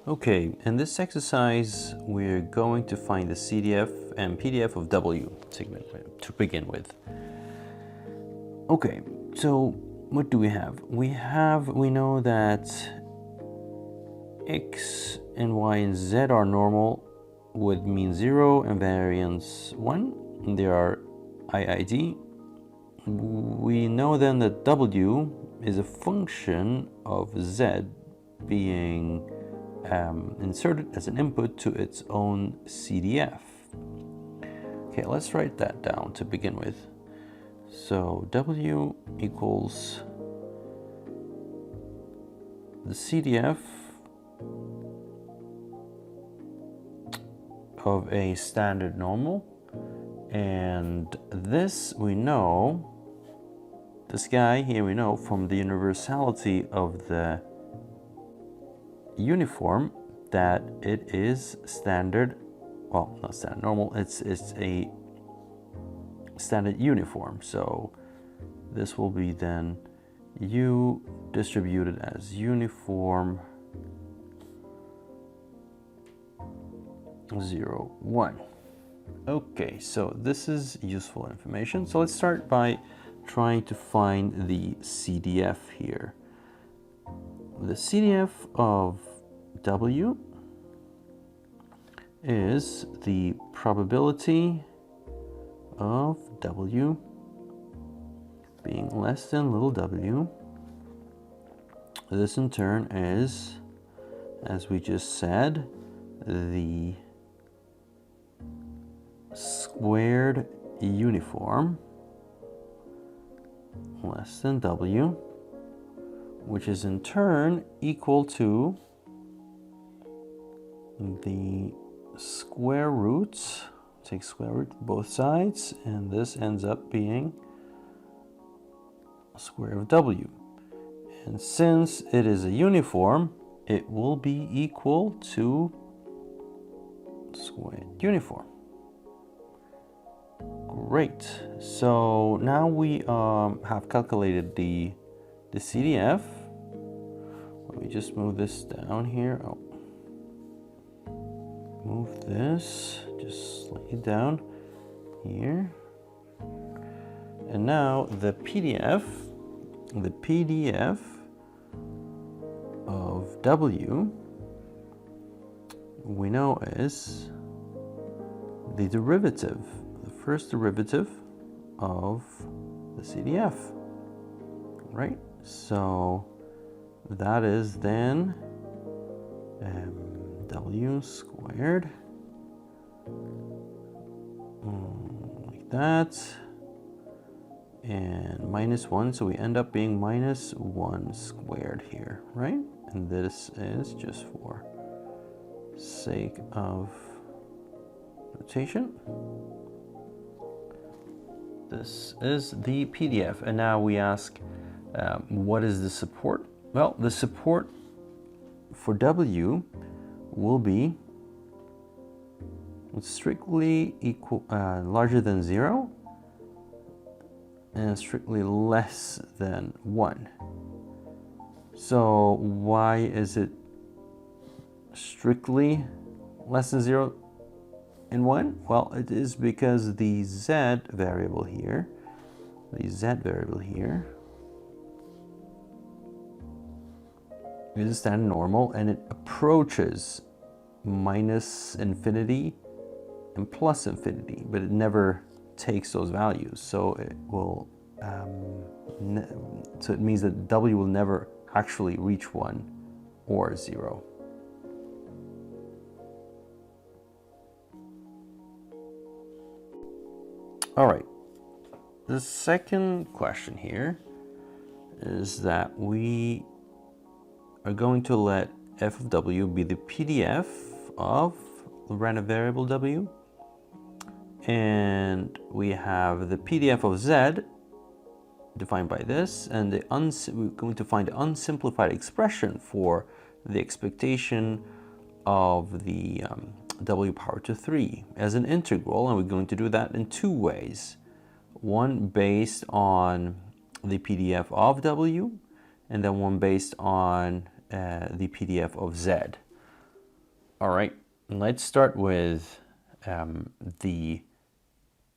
Okay, in this exercise, we're going to find the CDF and PDF of W to begin with. Okay, so what do we have? We know that X and Y and Z are normal with mean 0 and variance 1. And they are IID. We know then that W is a function of Z being inserted as an input to its own CDF. Okay, let's write that down to begin with. So W equals the CDF of a standard normal, and this we know, this guy here we know from the universality of the uniform that it is standard, well, not standard normal, it's a standard uniform. So this will be then U distributed as uniform 0, 1. Okay, so this is useful information. So let's start by trying to find the CDF here. The CDF of W is the probability of W being less than little w. This in turn is, as we just said, the squared uniform less than W, which is in turn equal to the square root, take square root both sides, and this ends up being square of W. And since it is a uniform, it will be equal to squared uniform. Great. So now we have calculated the CDF. Let me just move this down here. Oh. Move this just slightly down here. And now the PDF of W we know is the derivative, the first derivative of the CDF, right? So that is then W squared, like that, and minus 1, so we end up being minus 1 squared here, right? And this is just for sake of notation. This is the PDF, and now we ask, what is the support? Well, the support for W will be strictly equal, larger than 0, and strictly less than 1. So why is it strictly less than 0 and 1? Well, it is because the Z variable here is a standard normal, and it approaches minus infinity and plus infinity, but it never takes those values. So it will, so it means that W will never actually reach 1 or 0. All right, the second question here is that we are going to let f of W be the PDF of the random variable W, and we have the PDF of Z defined by this, and we're going to find the unsimplified expression for the expectation of the W power to 3 as an integral, and we're going to do that in 2 ways. One based on the PDF of W, and then one based on the PDF of Z. All right, let's start with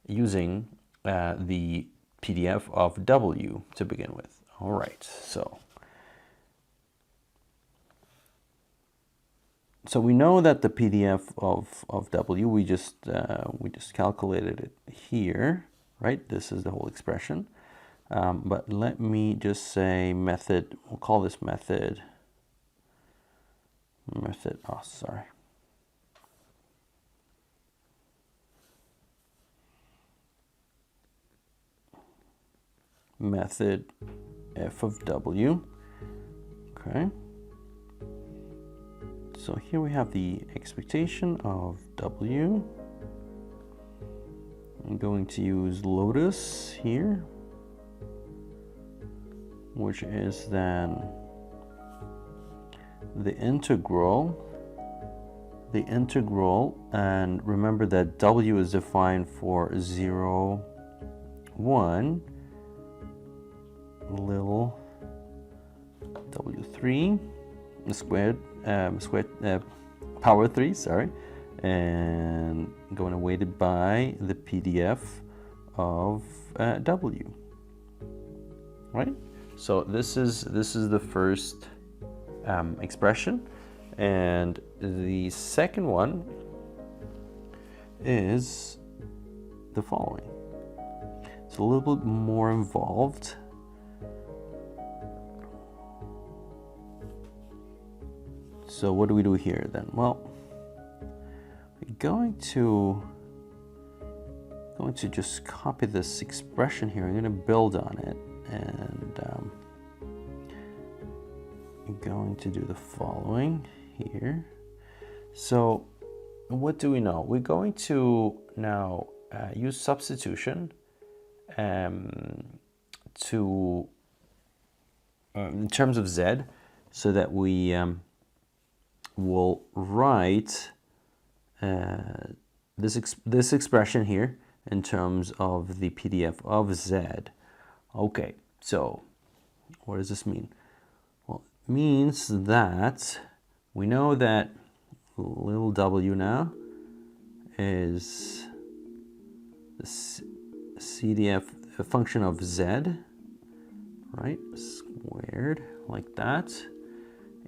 using the PDF of W to begin with. All right, so we know that the PDF of W, we just calculated it here, right? This is the whole expression. But let me just say method, we'll call this method, oh, sorry. Method f of W, okay. So here we have the expectation of W. I'm going to use Lotus here, which is then the integral, and remember that W is defined for 0, 1, little W3 squared, power 3, sorry, and going to weight it by the PDF of W, right? So this is the first expression, and the second one is the following. It's a little bit more involved. So what do we do here then? Well, we're going to just copy this expression here. I'm going to build on it, and I'm going to do the following here. So what do we know? We're going to now use substitution to in terms of z, so that we will write this expression here in terms of the PDF of z. Okay, so what does this mean? Well, it means that we know that little w now is the CDF, a function of z, right, squared like that.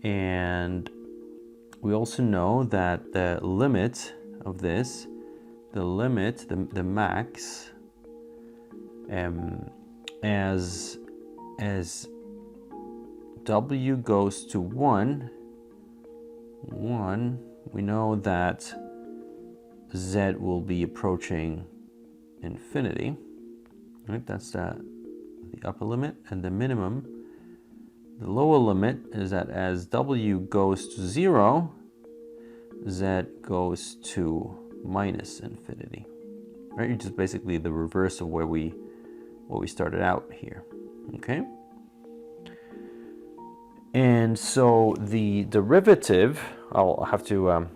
And we also know that the limit of this, the max, as w goes to 1, we know that z will be approaching infinity, right? That's the upper limit, and the minimum, the lower limit, is that as w goes to 0, z goes to minus infinity, right? Which is basically the reverse of where we started out here, okay? And so the derivative, I'll have to,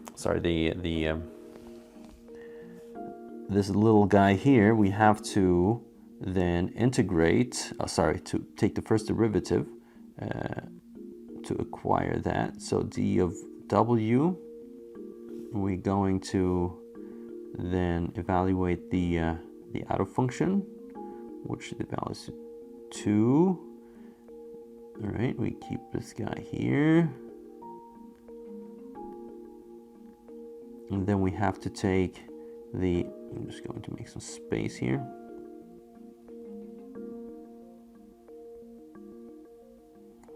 this little guy here, we have to then integrate, to take the first derivative to acquire that. So d of w, we're going to then evaluate the outer function, which the value is 2. All right, we keep this guy here. And then we have to take I'm just going to make some space here.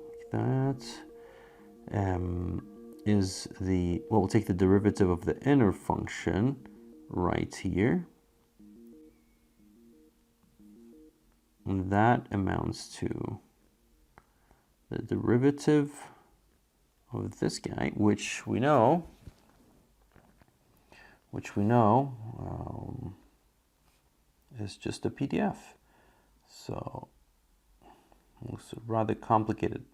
Like that. We'll take the derivative of the inner function right here. And that amounts to the derivative of this guy, which we know is just a PDF. So it's a rather complicated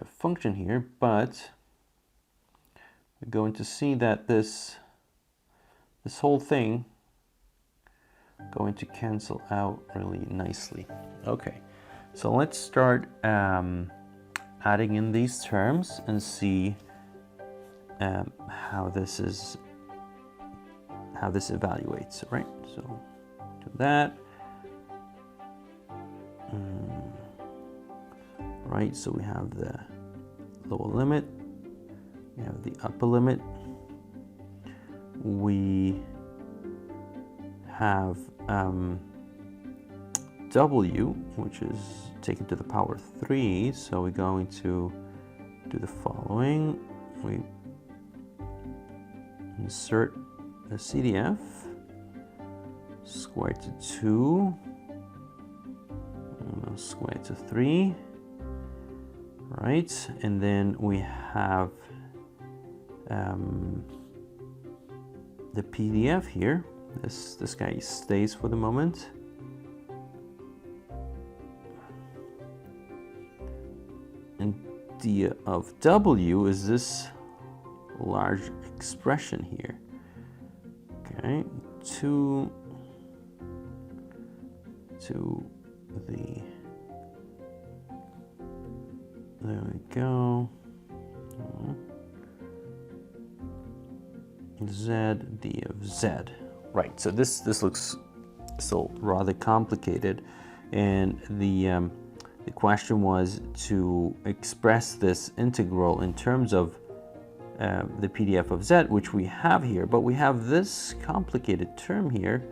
function here, but we're going to see that this whole thing going to cancel out really nicely. Okay, so let's start adding in these terms and see how this evaluates, right? So do that. Right, so we have the lower limit, we have the upper limit, we have W, which is taken to the power 3, so we're going to do the following. We insert the CDF squared to 2, squared to 3, right? And then we have the PDF here. This guy stays for the moment. And d of W is this large expression here. Okay, to the, there we go, Z d of Z. Right, so this looks still rather complicated, and the question was to express this integral in terms of the PDF of Z, which we have here, but we have this complicated term here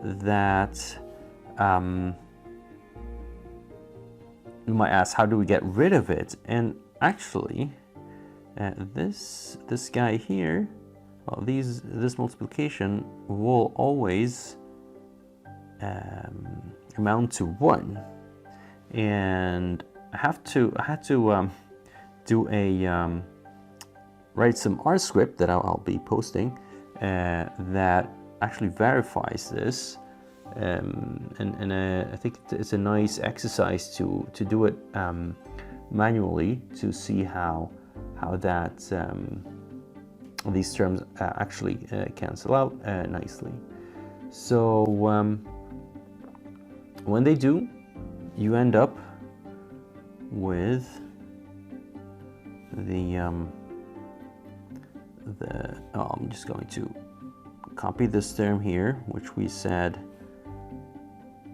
that you might ask, how do we get rid of it? And actually, this guy here, well, this multiplication will always amount to 1, and I had to do a write some R script that I'll be posting that actually verifies this, and I think it's a nice exercise to do it manually to see how that these terms actually cancel out nicely. So when they do, you end up with I'm just going to copy this term here, which we said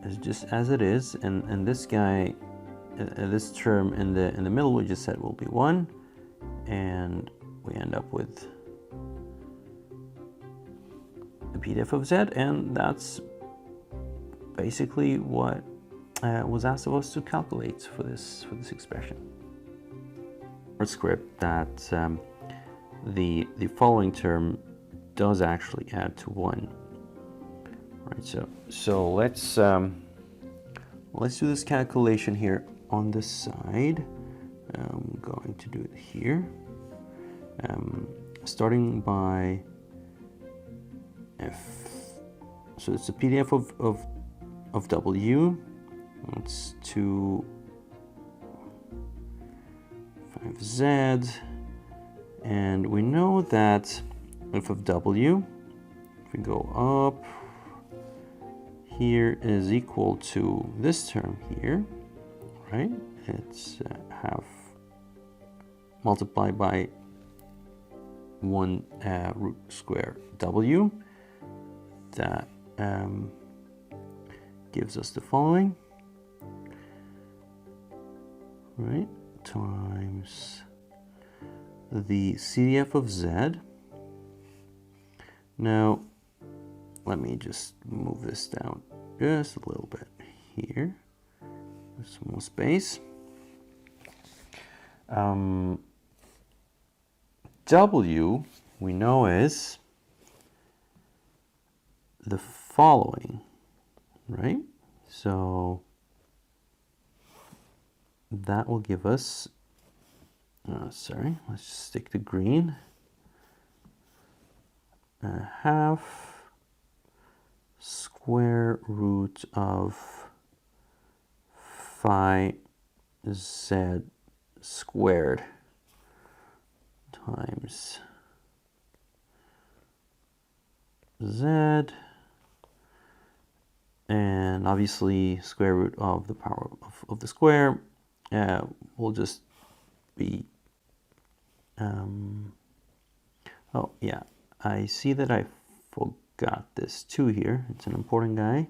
is just as it is, and this guy, this term in the middle, we just said will be 1, and we end up with the PDF of Z, and that's basically what was asked of us to calculate for this expression. Our script that the following term does actually add to 1. Right, so let's do this calculation here on this side. I'm going to do it here, starting by F. So it's a PDF of W. It's 2 5Z, and we know that f of W, if we go up here, is equal to this term here, right? It's half multiplied by 1 root square W. That gives us the following, right, times the CDF of Z. Now, let me just move this down just a little bit here, with some more space. W, we know, is the following, right? So that will give us, sorry, let's just stick to green, half square root of phi Z squared times Z, and obviously square root of the power of the square will just be Oh yeah, I see that I forgot this 2 here. It's an important guy.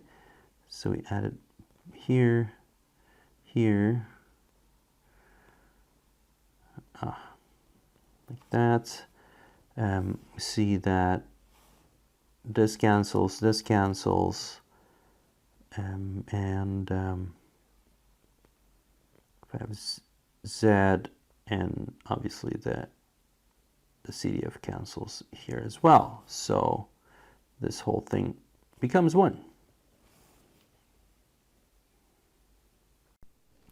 So we added here, here, like that. See that this cancels, and if I have Z, and obviously the CDF cancels here as well. So this whole thing becomes 1.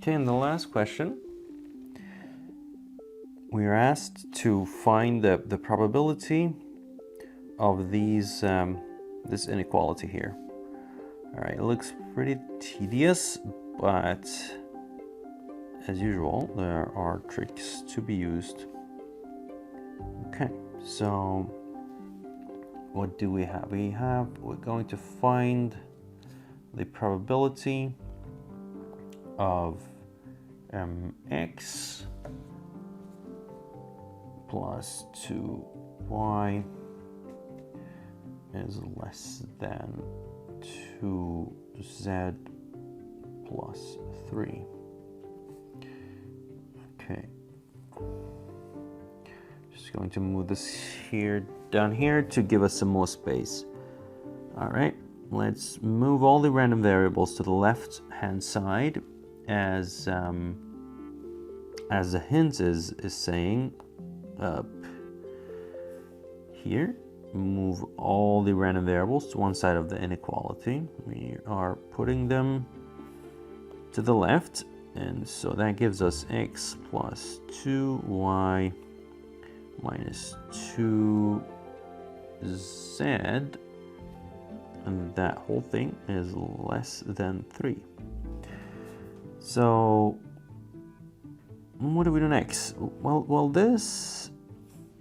Okay, and the last question, we are asked to find the probability of these this inequality here. All right, it looks pretty tedious, but as usual, there are tricks to be used. Okay, so what do we have? We're going to find the probability of x plus 2y is less than 2z plus 3. Okay. Just going to move this here down here to give us some more space. All right, let's move all the random variables to the left hand side as the hint is saying up here. Move all the random variables to one side of the inequality. We are putting them to the left, and so that gives us x plus 2y minus 2z, and that whole thing is less than 3. So what do we do next? Well, this,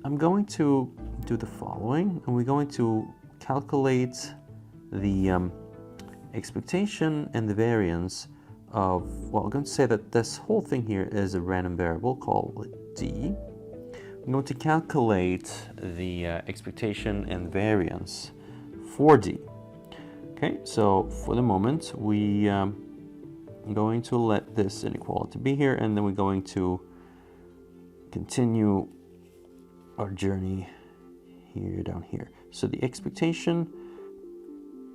I'm going to do the following, and we're going to calculate the expectation and the variance of, well, I'm going to say that this whole thing here is a random variable called d. I'm going to calculate the expectation and variance for d. Okay, so for the moment, we I'm going to let this inequality be here, and then we're going to continue our journey here down here. So the expectation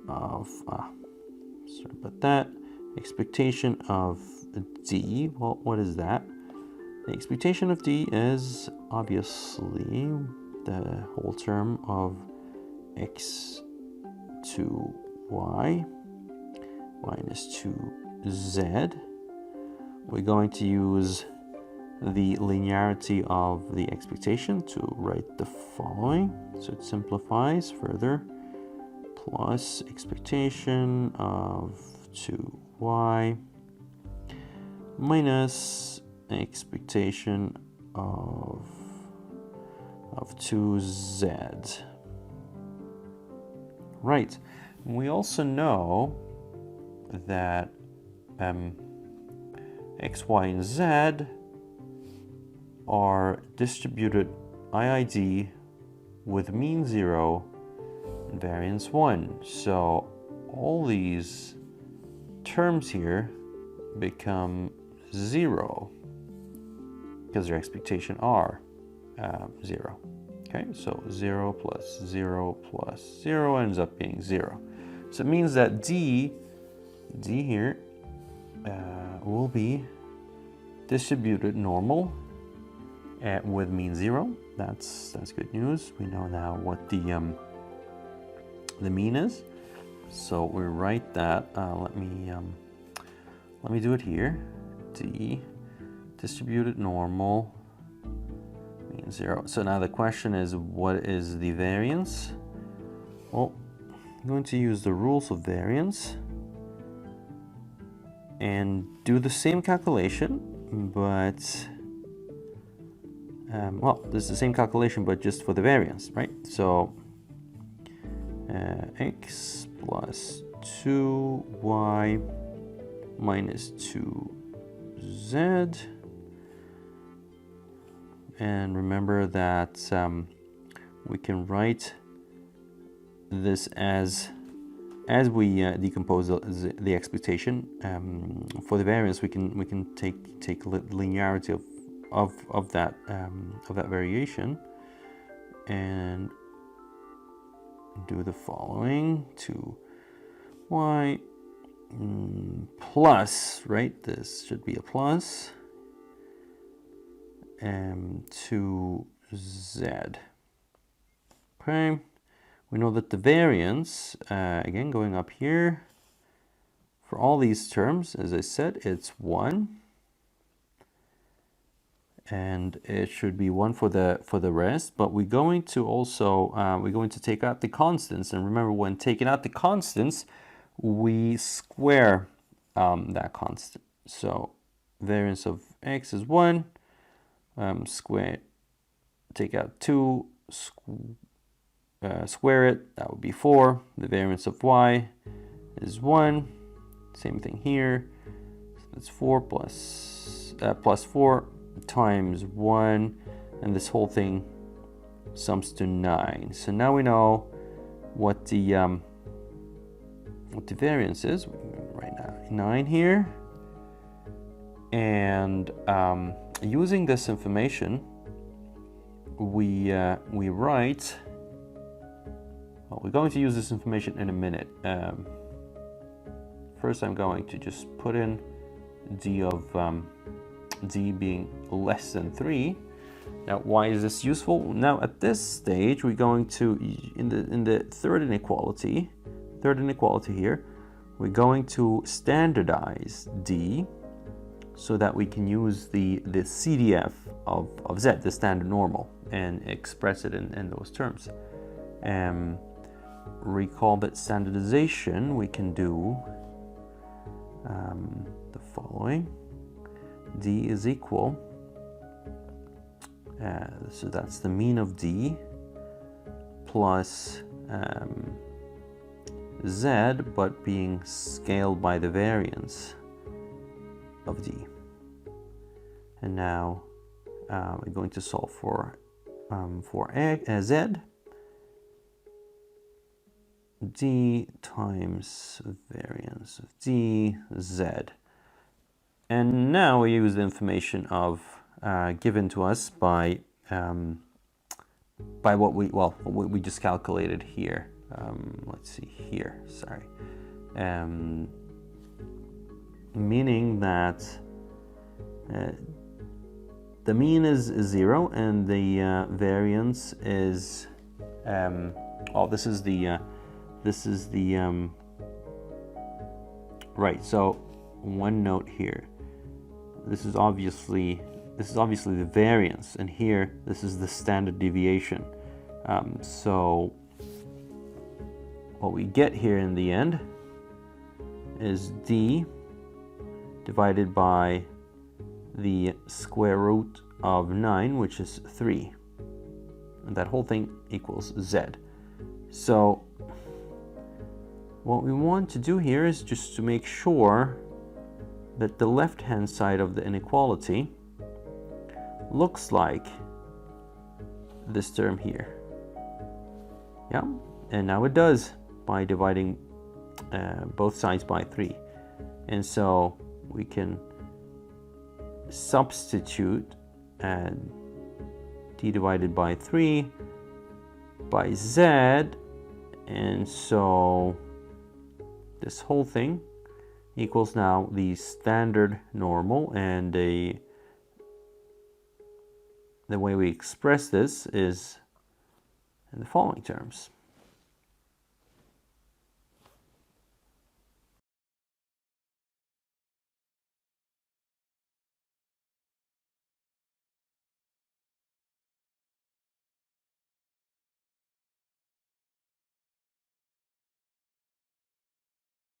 of, sorry about that, expectation of d, well, what is that? The expectation of d is obviously the whole term of x to y minus 2z. We're going to use the linearity of the expectation to write the following. So it simplifies further. Plus expectation of 2y minus expectation of 2z. Right. We also know that x, y, and z are distributed IID with mean 0 and variance 1. So all these terms here become 0 because their expectation are 0. Okay, so 0 plus 0 plus 0 ends up being 0. So it means that d here will be distributed normal with mean 0. That's good news. We know now what the mean is. So we write that. Let me do it here. D distributed normal mean 0. So now the question is, what is the variance? Well, I'm going to use the rules of variance and do the same calculation, but well, this is the same calculation, but just for the variance, right? So x plus 2y minus 2z. And remember that we can write this as we decompose the expectation. For the variance, we can take linearity of that variation and do the following: 2y plus, right? This should be a plus, 2z. Okay, we know that the variance, again going up here, for all these terms, as I said, it's 1. And it should be 1 for the rest, but we're going to also we're going to take out the constants. And remember, when taking out the constants, we square that constant. So variance of x is 1, square, take out 2, square it, that would be 4. The variance of y is 1, same thing here. So that's 4 plus 4 times 1, and this whole thing sums to 9. So now we know what the variance is. We can write 9 here, and using this information, we write. Well, we're going to use this information in a minute. First, I'm going to just put in d of d being less than 3. Now, why is this useful? Now, at this stage, we're going to, in the third inequality here, we're going to standardize d so that we can use the CDF of z, the standard normal, and express it in those terms. Recall that standardization, we can do the following. D is equal, so that's the mean of d plus z, but being scaled by the variance of d. And now we're going to solve for z. D times variance of d, z. And now we use the information of given to us by what we just calculated here. Let's see here. Sorry, meaning that the mean is 0 and the variance is this is the right. So one note here. This is obviously the variance, and here this is the standard deviation. So what we get here in the end is d divided by the square root of 9, which is 3, and that whole thing equals z. So what we want to do here is just to make sure that the left-hand side of the inequality looks like this term here. Yeah, and now it does by dividing both sides by 3. And so we can substitute d divided by 3 by z, and so this whole thing equals now the standard normal, and the way we express this is in the following terms.